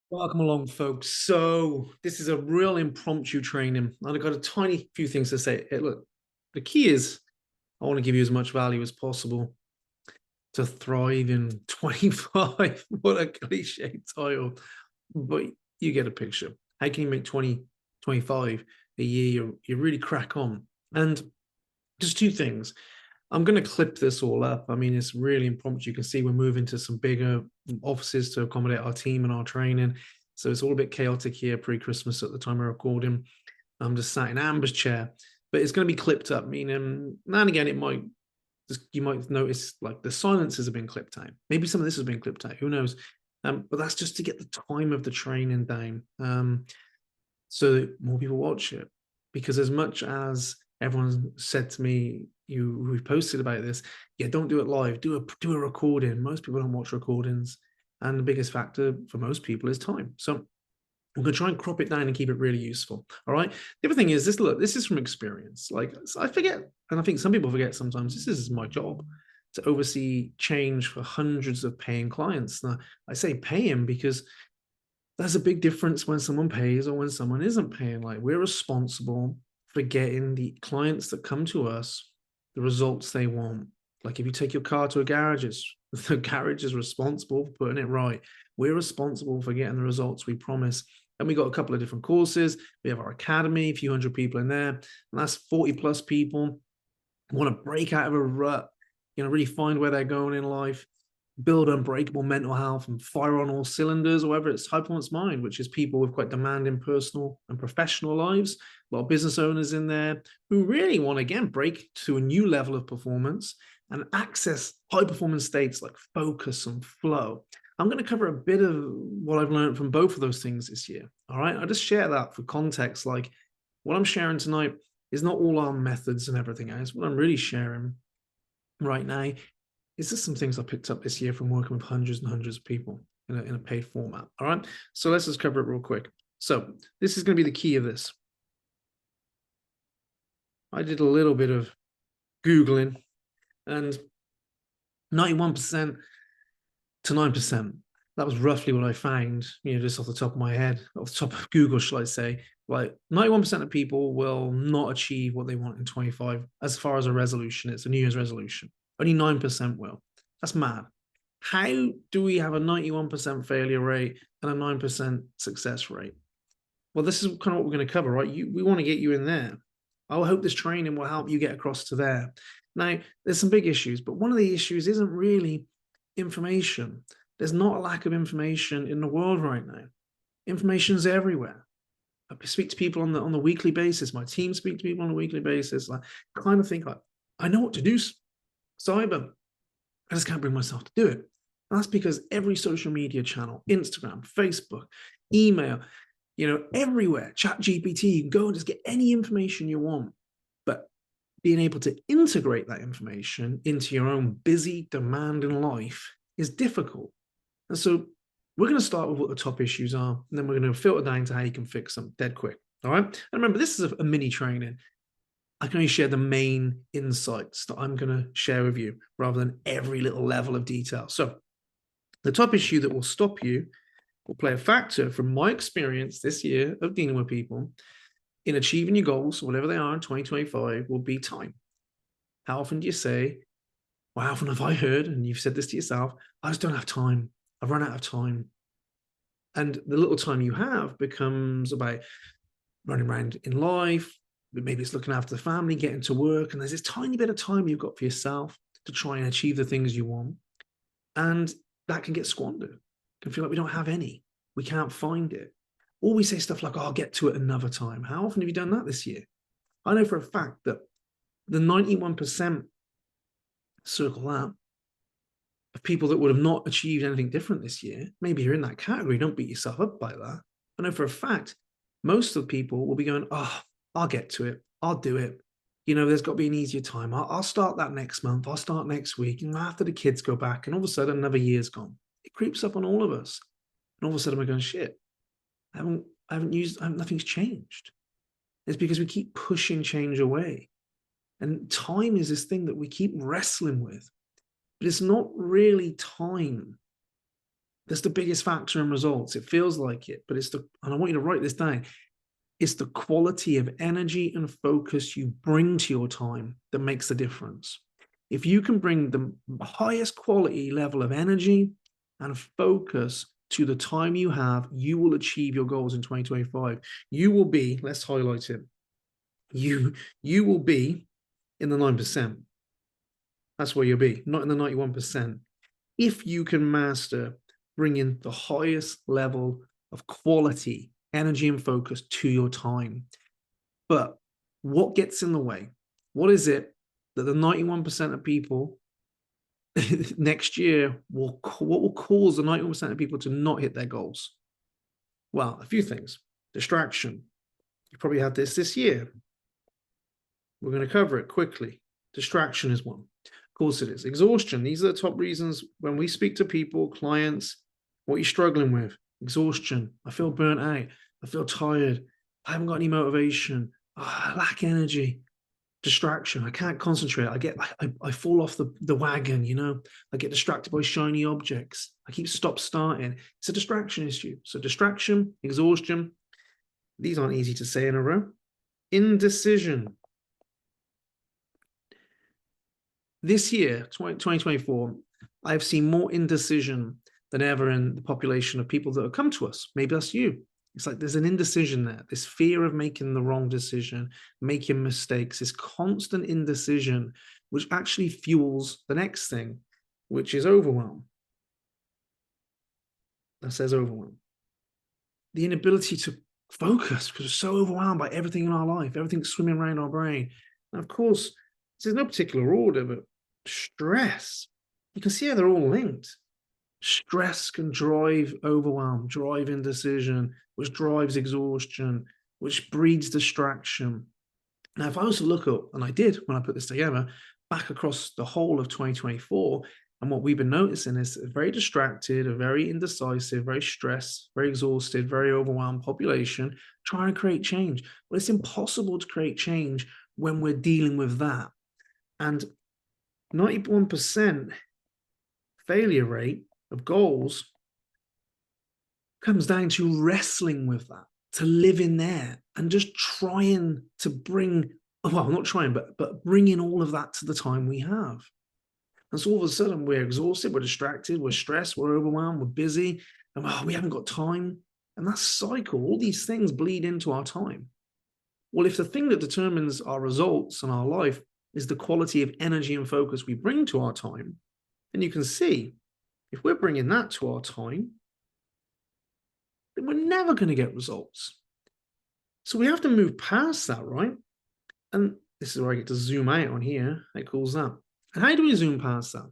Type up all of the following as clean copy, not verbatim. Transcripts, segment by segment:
Welcome along, folks. So this is a real impromptu training, and I've got a tiny few things to say. Look, the key is I want to give you as much value as possible to thrive in 25. What a cliche title, but you get a picture. How can you make 2025 a year you really crack on? And just two things. I'm going to clip this all up. I mean, it's really impromptu. You can see we're moving to some bigger offices to accommodate our team and our training. So it's all a bit chaotic here pre-Christmas at the time we're recording. I'm just sat in Amber's chair, but it's going to be clipped up, meaning now and again, you might notice like the silences have been clipped out. Maybe some of this has been clipped out. Who knows? But that's just to get the time of the training down, so that more people watch it. Because as much as everyone said to me, who posted about this, yeah, don't do it live, do a recording. Most people don't watch recordings, and the biggest factor for most people is time. So I'm going to try and crop it down and keep it really useful. All right. The other thing is this. Look, this is from experience. Like I forget, and I think some people forget sometimes. This is my job to oversee change for hundreds of paying clients. Now, I say paying because there's a big difference when someone pays or when someone isn't paying. Like we're responsible for getting the clients that come to us the results they want. Like if you take your car to a garage, the garage is responsible for putting it right. We're responsible for getting the results we promise. And we got a couple of different courses. We have our academy, a few hundred people in there, and that's 40 plus people who want to break out of a rut, really find where they're going in life, build unbreakable mental health and fire on all cylinders, or whether it's high performance mind, which is people with quite demanding personal and professional lives, a lot of business owners in there who really want to again break to a new level of performance and access high performance states like focus and flow. I'm going to cover a bit of what I've learned from both of those things this year. All right. I just share that for context. Like what I'm sharing tonight is not all our methods and everything else. What I'm really sharing right now is just some things I picked up this year from working with hundreds and hundreds of people in a paid format. All right. So let's just cover it real quick. So this is going to be the key of this. I did a little bit of Googling and 91% to 9%. That was roughly what I found, just off the top of my head, off the top of Google, shall I say. Like 91% of people will not achieve what they want in 25 as far as a resolution. It's a New Year's resolution. Only 9% will. That's mad. How do we have a 91% failure rate and a 9% success rate? Well, this is kind of what we're going to cover, right? We want to get you in there. I hope this training will help you get across to there. Now, there's some big issues, but one of the issues isn't really information. There's not a lack of information in the world right now. Information's everywhere. I speak to people on the weekly basis. My team speak to people on a weekly basis. I kind of think like, I know what to do, cyber. I just can't bring myself to do it. And that's because every social media channel, Instagram, Facebook, email, everywhere, chat GPT, you can go and just get any information you want. But being able to integrate that information into your own busy, demanding life is difficult. And so we're going to start with what the top issues are, and then we're going to filter down to how you can fix them dead quick. All right. And remember, this is a mini training. I can only share the main insights that I'm going to share with you rather than every little level of detail. So the top issue that will stop you will play a factor from my experience this year of dealing with people in achieving your goals, whatever they are in 2025, will be time. How often do you say, well, how often have I heard, and you've said this to yourself, I just don't have time. I've run out of time. And the little time you have becomes about running around in life. Maybe it's looking after the family, getting to work. And there's this tiny bit of time you've got for yourself to try and achieve the things you want. And that can get squandered. It can feel like we don't have any. We can't find it. Or we say stuff like, oh, I'll get to it another time. How often have you done that this year? I know for a fact that the 91% circle that of people that would have not achieved anything different this year, maybe you're in that category. Don't beat yourself up by that. I know for a fact, most of the people will be going, oh, I'll get to it. I'll do it. There's got to be an easier time. I'll start that next month. I'll start next week. And after the kids go back, and all of a sudden another year's gone. It creeps up on all of us. And all of a sudden we're going, shit, nothing's changed. It's because we keep pushing change away. And time is this thing that we keep wrestling with. But it's not really time That's the biggest factor in results. It feels like it, but and I want you to write this down. It's the quality of energy and focus you bring to your time that makes the difference. If you can bring the highest quality level of energy and focus to the time you have, you will achieve your goals in 2025. You will be, let's highlight it, you will be in the 9%. That's where you'll be, not in the 91%. If you can master bringing the highest level of quality, energy, and focus to your time. But what gets in the way? What is it that the 91% of people next year what will cause the 91% of people to not hit their goals? Well, a few things. Distraction. You probably had this year. We're going to cover it quickly. Distraction is one. Of course it is. Exhaustion. These are the top reasons when we speak to people, clients, what you're struggling with. Exhaustion. I feel burnt out. I feel tired. I haven't got any motivation. I lack energy. Distraction. I can't concentrate. I fall off the wagon, you know. I get distracted by shiny objects. I keep stop-starting. It's a distraction issue. So distraction, exhaustion. These aren't easy to say in a row. Indecision. This year, 2024, I've seen more indecision than ever in the population of people that have come to us. Maybe that's you. It's like there's an indecision there, this fear of making the wrong decision, making mistakes, this constant indecision, which actually fuels the next thing, which is overwhelm. That says overwhelm. The inability to focus because we're so overwhelmed by everything in our life, everything swimming around our brain. And of course, there's no particular order, but stress, you can see how they're all linked. Stress can drive overwhelm, drive indecision, which drives exhaustion, which breeds distraction. Now, if I was to look up, and I did when I put this together, back across the whole of 2024, and what we've been noticing is a very distracted, a very indecisive, very stressed, very exhausted, very overwhelmed population trying to create change. But it's impossible to create change when we're dealing with that. And 91% failure rate of goals comes down to wrestling with that, to live in there and just trying to bring, well, not trying, but bringing all of that to the time we have. And so all of a sudden we're exhausted, we're distracted, we're stressed, we're overwhelmed, we're busy, and we haven't got time. And that cycle, all these things bleed into our time. Well, if the thing that determines our results and our life is the quality of energy and focus we bring to our time, then you can see if we're bringing that to our time, then we're never going to get results. So we have to move past that, right? And this is where I get to zoom out on here. How cool is that? And how do we zoom past that?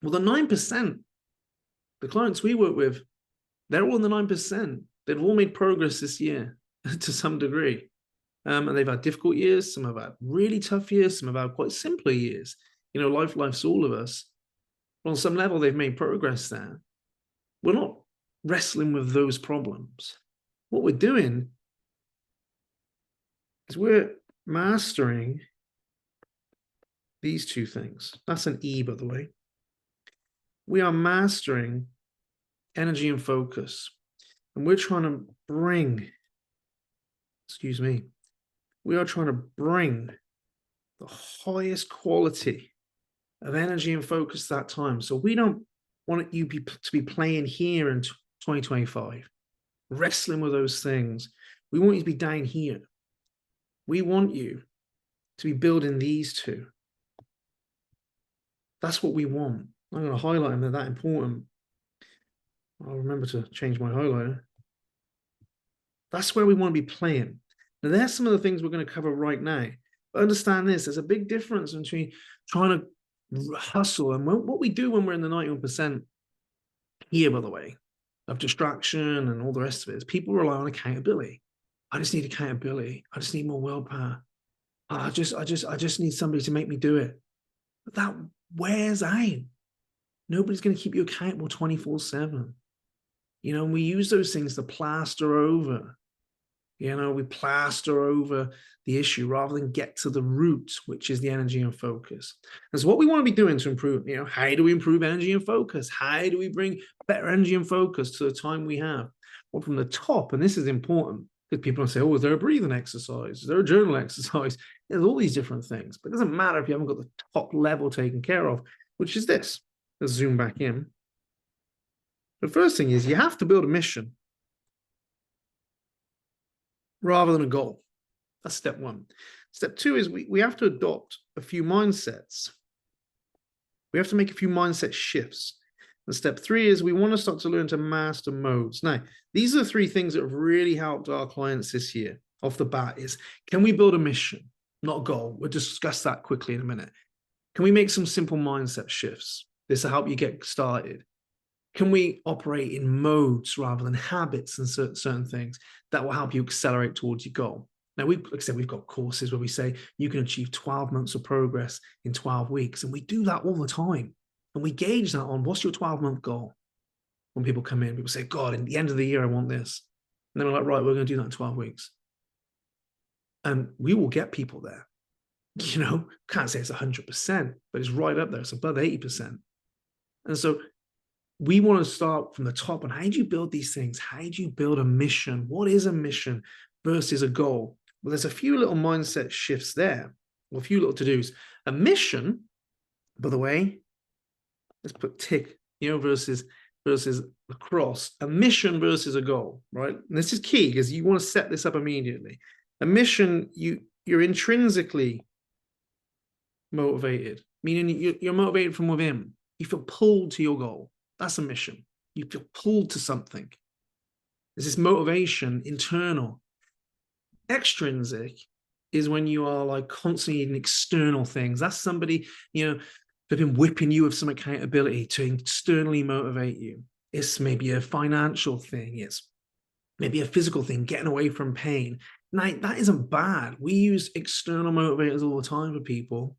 Well, the 9%, the clients we work with, they're all in the 9%. They've all made progress this year to some degree. And they've had difficult years. Some have had really tough years. Some have had quite simpler years. You know, life's all of us. But on some level, they've made progress there. We're not wrestling with those problems. What we're doing is we're mastering these two things. That's an E, by the way. We are mastering energy and focus. And we're trying to bring, we are trying to bring the highest quality of energy and focus that time. So we don't want you to be playing here in 2025, wrestling with those things. We want you to be down here. We want you to be building these two. That's what we want. I'm going to highlight them. They're that important. I'll remember to change my highlighter. That's where we want to be playing. Now, there's some of the things we're going to cover right now. But understand this. There's a big difference between trying to hustle and what we do when we're in the 91% here, by the way, of distraction and all the rest of it, is people rely on accountability. I just need accountability. I just need more willpower. I just need somebody to make me do it. But that wears out. Nobody's going to keep you accountable 24/7. You know, and we use those things to plaster over We plaster over the issue rather than get to the root, which is the energy and focus. And so what we want to be doing to improve, how do we improve energy and focus? How do we bring better energy and focus to the time we have? Well, from the top, and this is important, because people say, oh, is there a breathing exercise? Is there a journal exercise? There's all these different things, but it doesn't matter if you haven't got the top level taken care of, which is this. Let's zoom back in. The first thing is you have to build a mission rather than a goal. That's step one. Step two is we have to adopt a few mindsets. We have to make a few mindset shifts. And step three is we want to start to learn to master modes. Now, these are the three things that have really helped our clients this year off the bat is, can we build a mission, not a goal? We'll discuss that quickly in a minute. Can we make some simple mindset shifts? This will help you get started. Can we operate in modes rather than habits and certain things that will help you accelerate towards your goal? Now, like I said, we've got courses where we say you can achieve 12 months of progress in 12 weeks. And we do that all the time. And we gauge that on what's your 12-month goal? When people come in, people say, God, at the end of the year, I want this. And then we're like, right, we're going to do that in 12 weeks. And we will get people there. Can't say it's 100%, but it's right up there. It's above 80%. And so we want to start from the top. And how do you build these things? How do you build a mission? What is a mission versus a goal? Well, there's a few little mindset shifts there, or a few little to-dos. A mission, by the way, let's put tick, versus a cross. A mission versus a goal, right? And this is key because you want to set this up immediately. A mission, you're intrinsically motivated, meaning you're motivated from within. You feel pulled to your goal. That's a mission. You feel pulled to something. There's this motivation, internal. Extrinsic is when you are like constantly in external things. That's somebody, they've been whipping you with some accountability to externally motivate you. It's maybe a financial thing. It's maybe a physical thing, getting away from pain. Now, that isn't bad. We use external motivators all the time for people.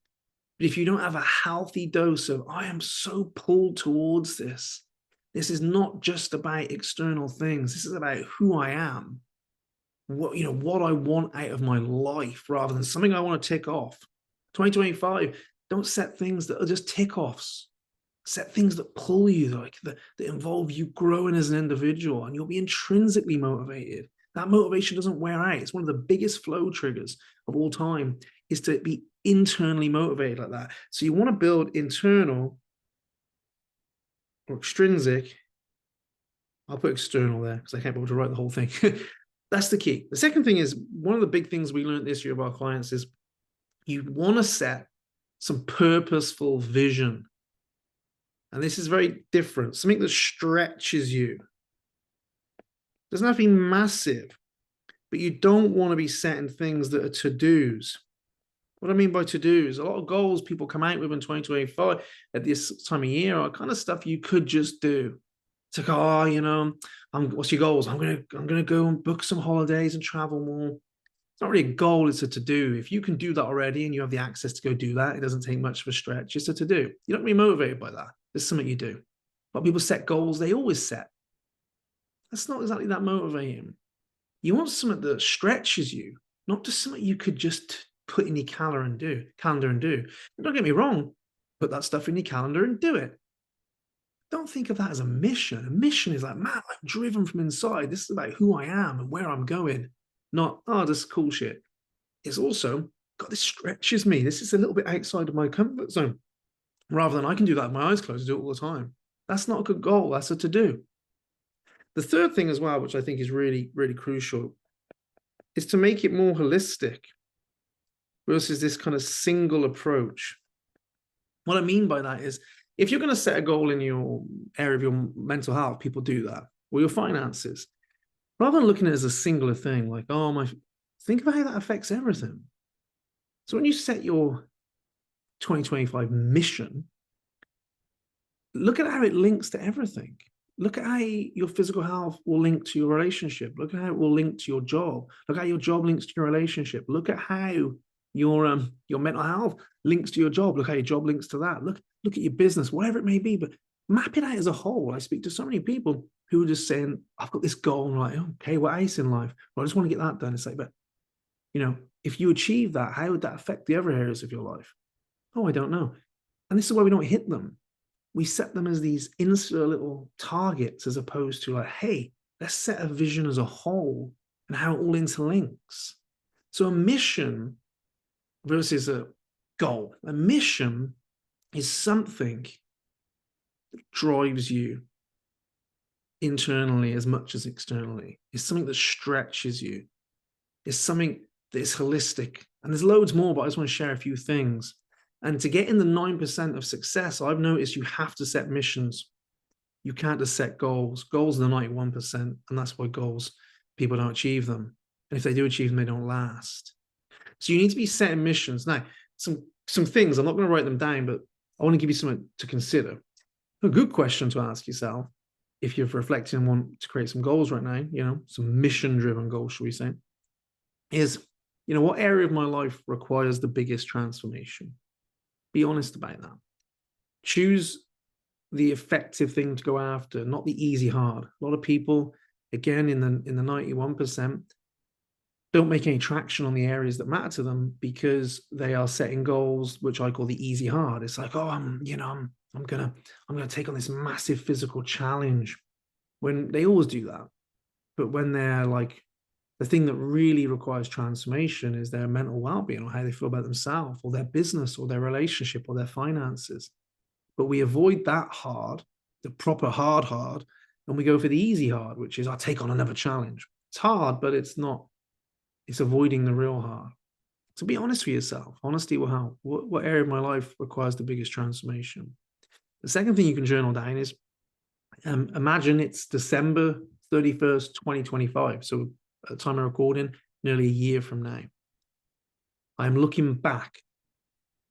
But if you don't have a healthy dose of, I am so pulled towards this, this is not just about external things. This is about who I am, what I want out of my life rather than something I want to tick off. 2025, don't set things that are just tick offs. Set things that pull you, that involve you growing as an individual, and you'll be intrinsically motivated. That motivation doesn't wear out. It's one of the biggest flow triggers of all time, is to be internally motivated like that. So you want to build internal or extrinsic. I'll put external there because I can't be able to write the whole thing. That's the key. The second thing is, one of the big things we learned this year of our clients is you want to set some purposeful vision. And this is very different. Something that stretches you. Doesn't have to be massive, but you don't want to be setting things that are to-dos. What I mean by to-dos, a lot of goals people come out with in 2025 at this time of year are kind of stuff you could just do. It's like, what's your goals? I'm gonna go and book some holidays and travel more. It's not really a goal, it's a to-do. If you can do that already and you have the access to go do that, it doesn't take much of a stretch. It's a to-do. You're not really motivated by that. It's something you do. But people set goals they always set. That's not exactly that motivating. You want something that stretches you, not just something you could just put in your calendar and do. Don't get me wrong, put that stuff in your calendar and do it. Don't think of that as a mission. A mission is like, man, I'm driven from inside. This is about who I am and where I'm going. Not, this is cool shit. It's also, God, this stretches me. This is a little bit outside of my comfort zone. Rather than I can do that with my eyes closed, I do it all the time. That's not a good goal. That's a to-do. The third thing as well, which I think is really, really crucial, is to make it more holistic versus this kind of single approach. What I mean by that is, if you're going to set a goal in your area of your mental health, people do that, or your finances, rather than looking at it as a singular thing, like, think about how that affects everything. So when you set your 2025 mission, look at how it links to everything. Look at how your physical health will link to your relationship. Look at how it will link to your job. Look at how your job links to your relationship. Look at how your mental health links to your job. Look how your job links to that. Look at your business, whatever it may be. But Map it out as a whole. I speak to so many people who are just saying, I've got this goal. I'm like, okay, what ace in life? Well, I just want to get that done. It's like, but if you achieve that, how would that affect the other areas of your life? Oh, I don't know. And this is why we don't hit them. We set them as these insular little targets as opposed to like, hey, let's set a vision as a whole and how it all interlinks. So a mission versus a goal. A mission is something that drives you internally as much as externally. It's something that stretches you. It's something that is holistic. And there's loads more, but I just want to share a few things. And to get in the 9% of success, I've noticed you have to set missions. You can't just set goals. Goals are the 91%, and that's why goals, people don't achieve them. And if they do achieve them, they don't last. So you need to be setting missions. Now, some things, I'm not going to write them down, but I want to give you something to consider. A good question to ask yourself if you're reflecting and want to create some goals right now, some mission-driven goals, should we say, is, what area of my life requires the biggest transformation? Be honest about that. Choose the effective thing to go after, not the easy hard. A lot of people, again, in the 91%, don't make any traction on the areas that matter to them because they are setting goals, which I call the easy hard. It's like, oh, I'm gonna take on this massive physical challenge. When they always do that, but when they're like, the thing that really requires transformation is their mental well-being or how they feel about themselves or their business or their relationship or their finances. But we avoid that hard, the proper hard, and we go for the easy hard, which is I'll take on another challenge. It's hard, but it's not. It's avoiding the real hard. So be honest with yourself. Honesty will help. What area of my life requires the biggest transformation? The second thing you can journal down is imagine it's December 31st, 2025. So at the time of recording, nearly a year from now. I'm looking back.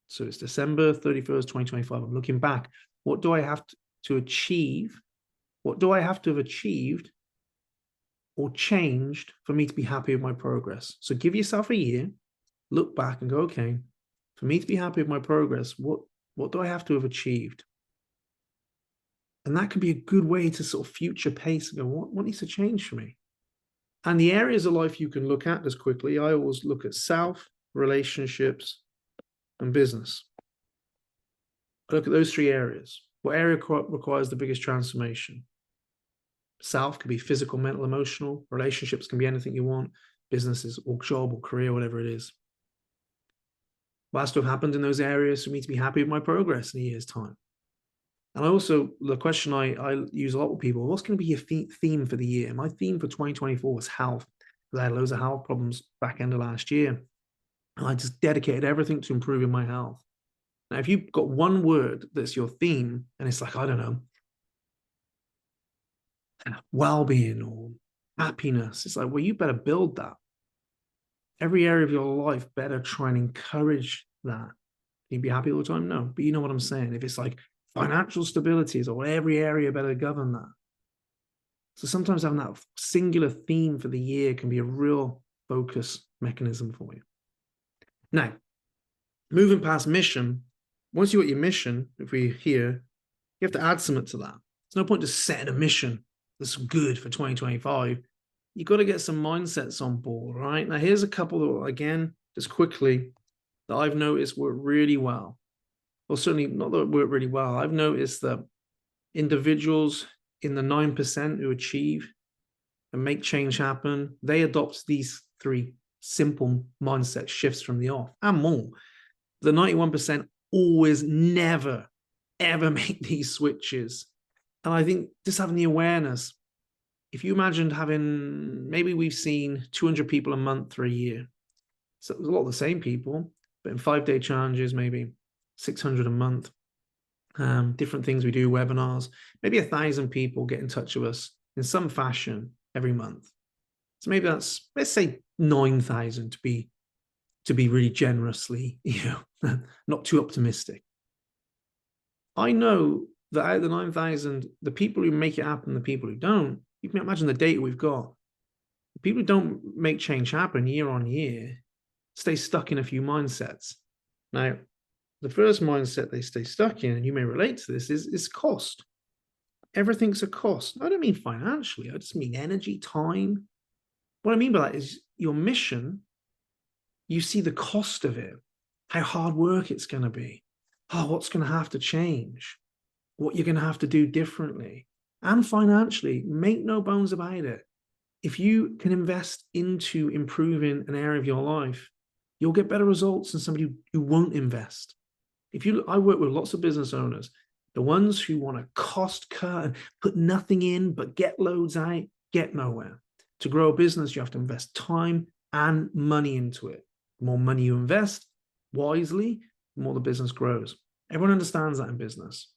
So it's December 31st, 2025. I'm looking back. What do I have to achieve? What do I have to have achieved or changed for me to be happy with my progress? So give yourself a year, look back and go, okay, for me to be happy with my progress, what do I have to have achieved? And that can be a good way to sort of future pace and go, what needs to change for me? And the areas of life you can look at as quickly, I always look at self, relationships, and business. I look at those three areas. What area requires the biggest transformation? Self could be physical, mental, emotional. Relationships can be anything you want. Businesses or job or career, whatever it is. What has to have happened in those areas for me to be happy with my progress in a year's time? And the question I use a lot with people, what's going to be your theme for the year? My theme for 2024 was health, because I had loads of health problems back end of last year. And I just dedicated everything to improving my health. Now, if you've got one word that's your theme, and it's like, I don't know, well-being or happiness, it's like, well, you better build that. Every area of your life better try and encourage that. Can you be happy all the time? No, but you know what I'm saying. If it's like financial stability, is or every area better govern that. So sometimes having that singular theme for the year can be a real focus mechanism for you. Now, moving past mission, once you got your mission, if we're here, you have to add something to that. There's no point just setting a mission that's good for 2025. You've got to get some mindsets on board, right? Now, here's a couple that, again, just quickly, that I've noticed work really well. Well, certainly not that it work really well. I've noticed that individuals in the 9% who achieve and make change happen, they adopt these three simple mindset shifts from the off and more. The 91% always never, ever make these switches. And I think just having the awareness, if you imagined having, maybe we've seen 200 people a month for a year. So it was a lot of the same people, but in 5-day challenges, maybe 600 a month. Different things we do, webinars, maybe 1,000 people get in touch with us in some fashion every month. So maybe that's, let's say 9,000 to be really generously, not too optimistic. I know that out of the 9,000, the people who make it happen, the people who don't, you can imagine the data we've got. The people who don't make change happen year on year stay stuck in a few mindsets. Now, the first mindset they stay stuck in, and you may relate to this, is cost. everything's a cost. I don't mean financially, I just mean energy, time. What I mean by that is your mission, you see the cost of it, how hard work it's going to be, what's going to have to change, what you're going to have to do differently. And financially, make no bones about it. If you can invest into improving an area of your life, you'll get better results than somebody who won't invest. I work with lots of business owners, the ones who want to cost cut and put nothing in but get loads out, get nowhere. To grow a business, you have to invest time and money into it. The more money you invest wisely, the more the business grows. Everyone understands that in business.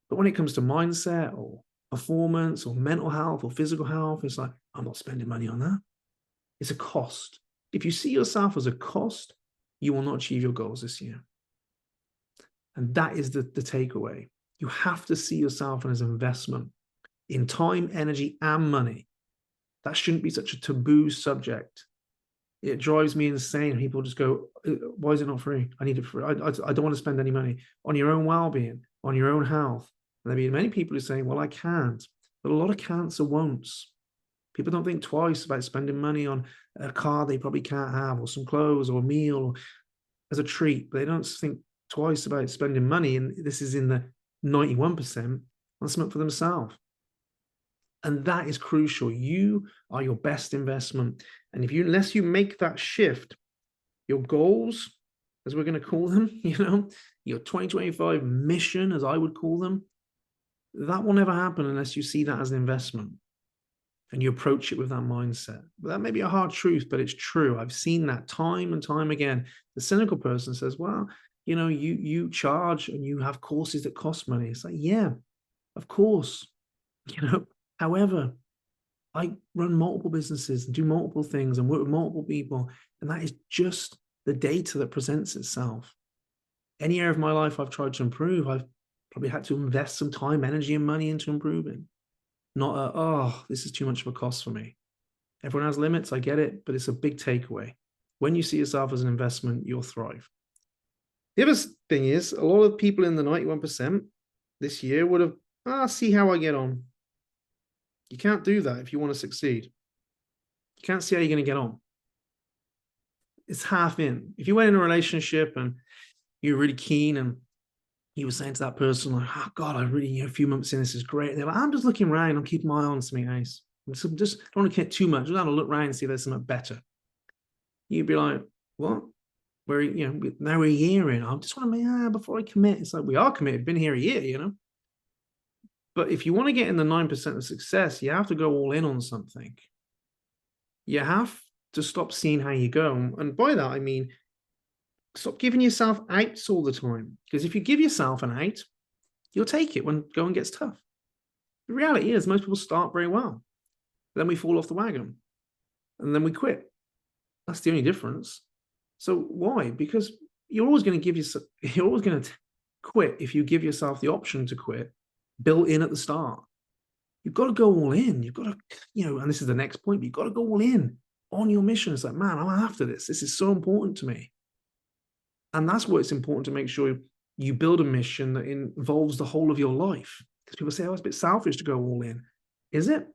But when it comes to mindset or performance or mental health or physical health, it's like, I'm not spending money on that. It's a cost. If you see yourself as a cost, you will not achieve your goals this year. And that is the takeaway. You have to see yourself as an investment in time, energy, and money. That shouldn't be such a taboo subject. It drives me insane. People just go, why is it not free? I need it free. I don't want to spend any money on your own well-being, on your own health. And there'll be many people who say, well, I can't. But a lot of can'ts are won'ts. People don't think twice about spending money on a car they probably can't have, or some clothes, or a meal, or as a treat. But they don't think twice about spending money, and this is in the 91%, on something for themselves. And that is crucial. You are your best investment. And unless you make that shift, your goals, as we're going to call them, your 2025 mission, as I would call them, that will never happen unless you see that as an investment and you approach it with that mindset. But that may be a hard truth, but it's true. I've seen that time and time again. The cynical person says, well, you charge and you have courses that cost money. It's like, yeah, of course. However, I run multiple businesses and do multiple things and work with multiple people. And that is just the data that presents itself. Any area of my life I've tried to improve, I've probably had to invest some time, energy, and money into improving. Not this is too much of a cost for me. Everyone has limits, I get it, but it's a big takeaway. When you see yourself as an investment, you'll thrive. The other thing is, a lot of people in the 91% this year would have, see how I get on. You can't do that if you want to succeed. You can't see how you're going to get on. It's half in. If you went in a relationship and you're really keen and you were saying to that person, like, oh God, I really, a few months in, this is great. And they're like, I'm just looking around. I'm keeping my eye on something nice. So just don't want to get too much. I'm going to look around and see if there's something better. You'd be like, what? Now we're a year in. I just want to before I commit. It's like, we are committed. Been here a year, But if you want to get in the 9% of success, you have to go all in on something. You have to stop seeing how you go. And by that, I mean, stop giving yourself outs all the time. Because if you give yourself an out, you'll take it when going gets tough. The reality is most people start very well. Then we fall off the wagon. And then we quit. That's the only difference. So why? Because you're always going to quit if you give yourself the option to quit built in at the start. You've got to go all in. You've got to, and this is the next point, but you've got to go all in on your mission. It's like, man, I'm after this. This is so important to me. And that's why it's important to make sure you build a mission that involves the whole of your life. Because people say, it's a bit selfish to go all in. Is it?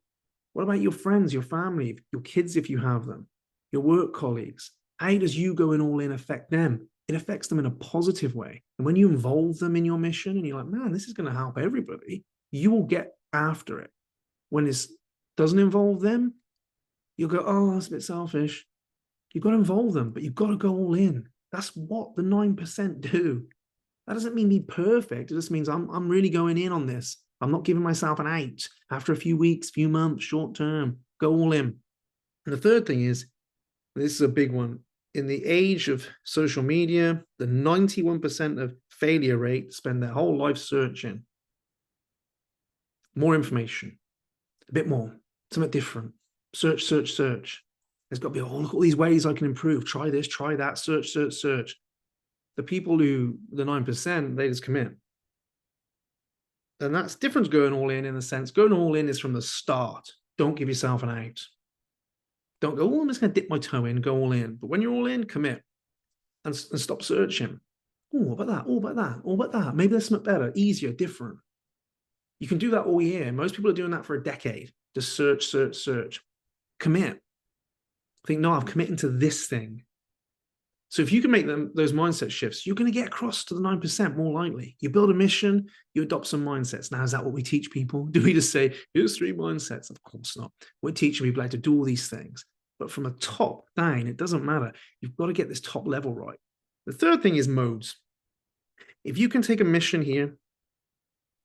What about your friends, your family, your kids, if you have them, your work colleagues? How does you going all in affect them? It affects them in a positive way. And when you involve them in your mission and you're like, man, this is going to help everybody, you will get after it. When it doesn't involve them, you'll go, that's a bit selfish. You've got to involve them, but you've got to go all in. That's what the 9% do. That doesn't mean be perfect. It just means I'm really going in on this. I'm not giving myself an out after a few weeks, few months, short term. Go all in. And the third thing is, this is a big one. In the age of social media, the 91% of failure rate spend their whole life searching. More information, a bit more, something different. Search, search, search. There's got to be, look at all these ways I can improve. Try this, try that, search, search, search. The people the 9%, they just commit. And that's different to going all in the sense, going all in is from the start. Don't give yourself an out. Don't go, I'm just going to dip my toe in, go all in. But when you're all in, commit and stop searching. What about that? What about that? What about that? Maybe there's something better, easier, different. You can do that all year. Most people are doing that for a decade. Just search, search, search. Commit. Think, no, I'm committing to this thing. So if you can make those mindset shifts, you're going to get across to the 9% more likely. You build a mission, you adopt some mindsets. Now, is that what we teach people? Do we just say, here's 3 mindsets? Of course not. We're teaching people how to do all these things. But from a top down, it doesn't matter. You've got to get this top level right. The third thing is modes. If you can take a mission here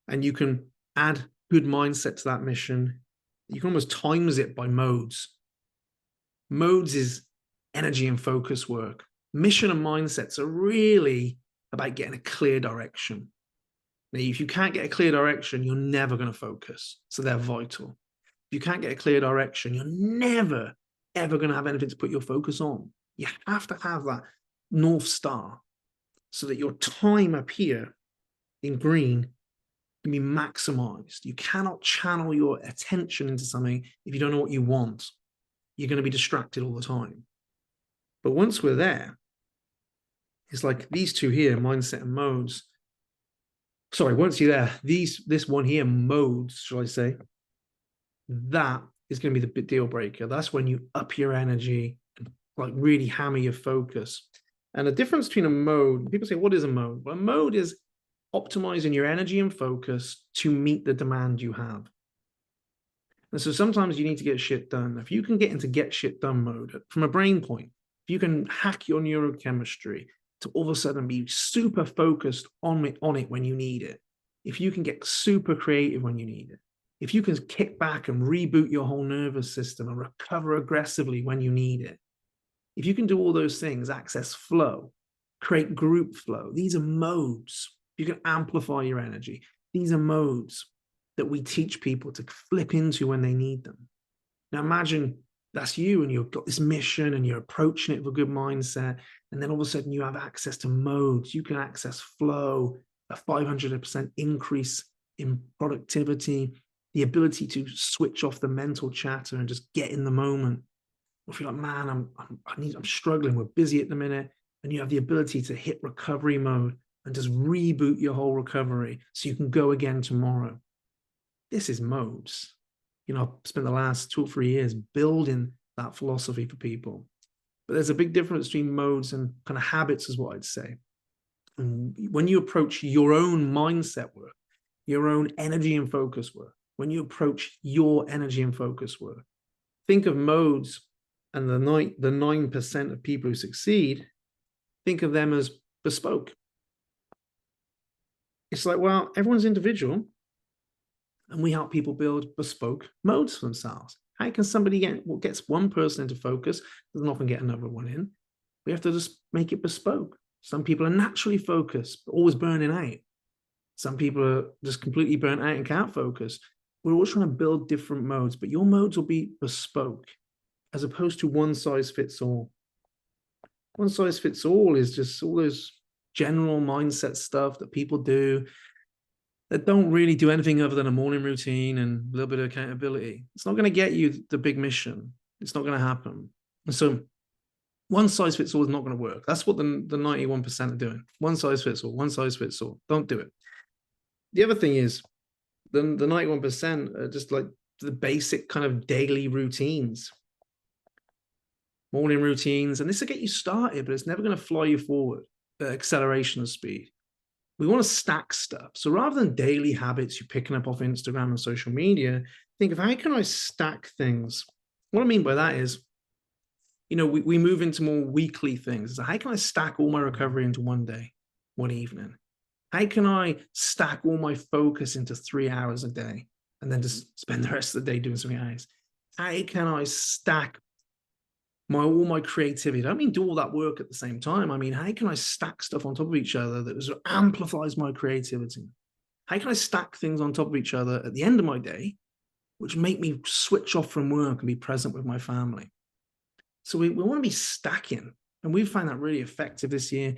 and you can add good mindset to that mission, you can almost times it by modes. Modes is energy and focus work. Mission and mindsets are really about getting a clear direction. Now, if you can't get a clear direction, you're never going to focus. So they're vital. If you can't get a clear direction, you're never, ever going to have anything to put your focus on. You have to have that North Star so that your time up here in green can be maximized. You cannot channel your attention into something if you don't know what you want. You're going to be distracted all the time. But once we're there, it's like these two here, mindset and modes. Sorry, once you're there, this one here, modes, shall I say, that is going to be the deal breaker. That's when you up your energy and like really hammer your focus. And the difference between a mode, people say, what is a mode? Well, a mode is optimizing your energy and focus to meet the demand you have. And so sometimes you need to get shit done. If you can get into get shit done mode from a brain point, if you can hack your neurochemistry to all of a sudden be super focused on it when you need it, if you can get super creative when you need it, if you can kick back and reboot your whole nervous system and recover aggressively when you need it, if you can do all those things, access flow, create group flow, these are modes. You can amplify your energy. These are modes that we teach people to flip into when they need them. Now imagine that's you and you've got this mission and you're approaching it with a good mindset. And then all of a sudden you have access to modes. You can access flow, a 500% increase in productivity, the ability to switch off the mental chatter and just get in the moment. If you're like, man, I'm struggling, we're busy at the minute, and you have the ability to hit recovery mode and just reboot your whole recovery so you can go again tomorrow. This is modes. You know, I've spent the last 2 or 3 years building that philosophy for people. But there's a big difference between modes and kind of habits is what I'd say. And when you approach your own mindset work, your own energy and focus work, when you approach your energy and focus work, think of modes and the 9% of people who succeed, think of them as bespoke. It's like, well, everyone's individual, and we help people build bespoke modes for themselves. How can somebody get what gets one person into focus doesn't often get another one in? We have to just make it bespoke. Some people are naturally focused, but always burning out. Some people are just completely burnt out and can't focus. We're all trying to build different modes, but your modes will be bespoke as opposed to one size fits all. One size fits all is just all those general mindset stuff that people do that don't really do anything other than a morning routine and a little bit of accountability. It's not going to get you the big mission. It's not going to happen. And so one size fits all is not going to work. That's what the 91% are doing. One size fits all, one size fits all. Don't do it. The other thing is the 91% are just like the basic kind of daily routines. Morning routines, and this will get you started, but it's never going to fly you forward. The acceleration of speed. We want to stack stuff. So rather than daily habits you're picking up off Instagram and social media, think of how can I stack things? What I mean by that is, you know, we move into more weekly things. So how can I stack all my recovery into one day, one evening? How can I stack all my focus into 3 hours a day and then just spend the rest of the day doing something else? How can I stack all my creativity? I don't mean do all that work at the same time. I mean, how can I stack stuff on top of each other that sort of amplifies my creativity? How can I stack things on top of each other at the end of my day, which make me switch off from work and be present with my family? So we want to be stacking. And we've found that really effective this year,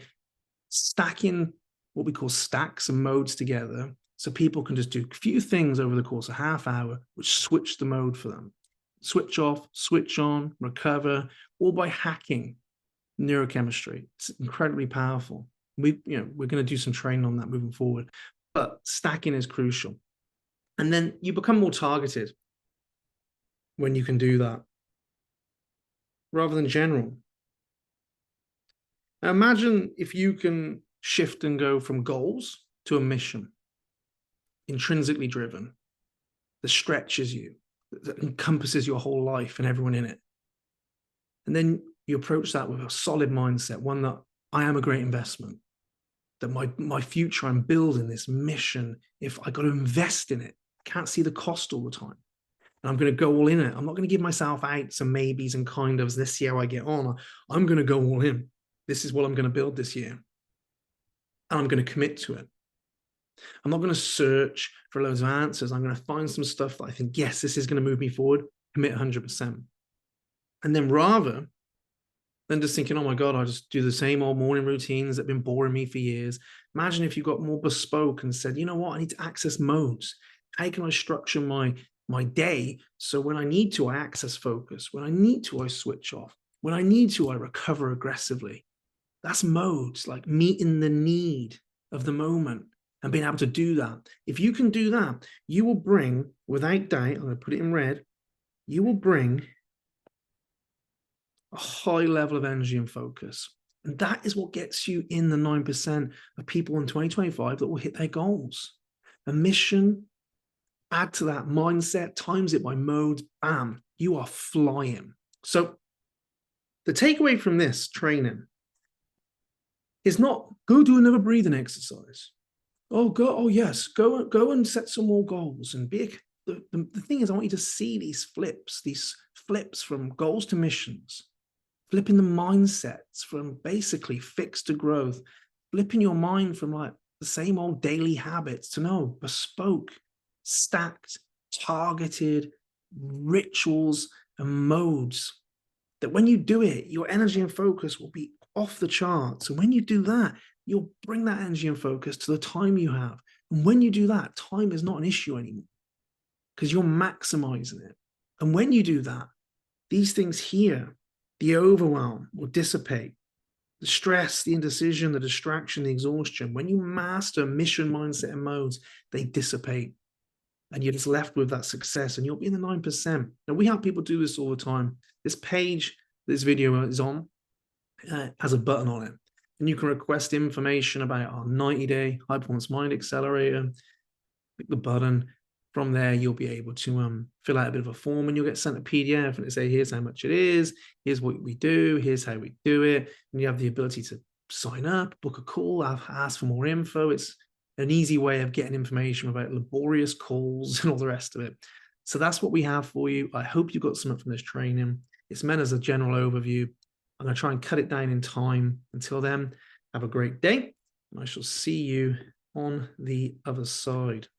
stacking what we call stacks and modes together so people can just do a few things over the course of half hour, which switch the mode for them. Switch off, switch on, recover, all by hacking neurochemistry. It's incredibly powerful. We're going to do some training on that moving forward, but stacking is crucial. And then you become more targeted when you can do that, rather than general. Now imagine if you can shift and go from goals to a mission, intrinsically driven, that stretches you, that encompasses your whole life and everyone in it. And then you approach that with a solid mindset, one that I am a great investment, that my future, I'm building this mission. If I got to invest in it, I can't see the cost all the time. And I'm going to go all in it. I'm not going to give myself outs and maybes and kind ofs. Let's see how I get on. I'm going to go all in. This is what I'm going to build this year. And I'm going to commit to it. I'm not going to search for loads of answers. I'm going to find some stuff that I think, yes, this is going to move me forward, commit 100%. And then rather than just thinking, oh my God, I just do the same old morning routines that have been boring me for years. Imagine if you got more bespoke and said, you know what, I need to access modes. How can I structure my day so when I need to, I access focus. When I need to, I switch off. When I need to, I recover aggressively. That's modes, like meeting the need of the moment and being able to do that. If you can do that, you will bring, without doubt, I'm going to put it in red, you will bring a high level of energy and focus. And that is what gets you in the 9% of people in 2025 that will hit their goals. A mission, add to that mindset, times it by modes, bam, you are flying. So the takeaway from this training is not go do another breathing exercise. Oh yes, go and set some more goals and be. The thing is, I want you to see these flips from goals to missions, flipping the mindsets from basically fixed to growth, flipping your mind from like the same old daily habits to no bespoke, stacked, targeted rituals and modes that when you do it, your energy and focus will be off the charts. And when you do that, you'll bring that energy and focus to the time you have. And when you do that, time is not an issue anymore because you're maximizing it. And when you do that, these things here, the overwhelm will dissipate. The stress, the indecision, the distraction, the exhaustion, when you master mission, mindset, and modes, they dissipate. And you're just left with that success and you'll be in the 9%. Now, we have people do this all the time. This page this video is on has a button on it. And you can request information about our 90-day High Performance Mind Accelerator. Click the button. From there, you'll be able to fill out a bit of a form and you'll get sent a PDF and it say, here's how much it is, here's what we do, here's how we do it. And you have the ability to sign up, book a call, ask for more info. It's an easy way of getting information about laborious calls and all the rest of it. So that's what we have for you. I hope you got something from this training. It's meant as a general overview. I'm going to try and cut it down in time. Until then, have a great day. And I shall see you on the other side.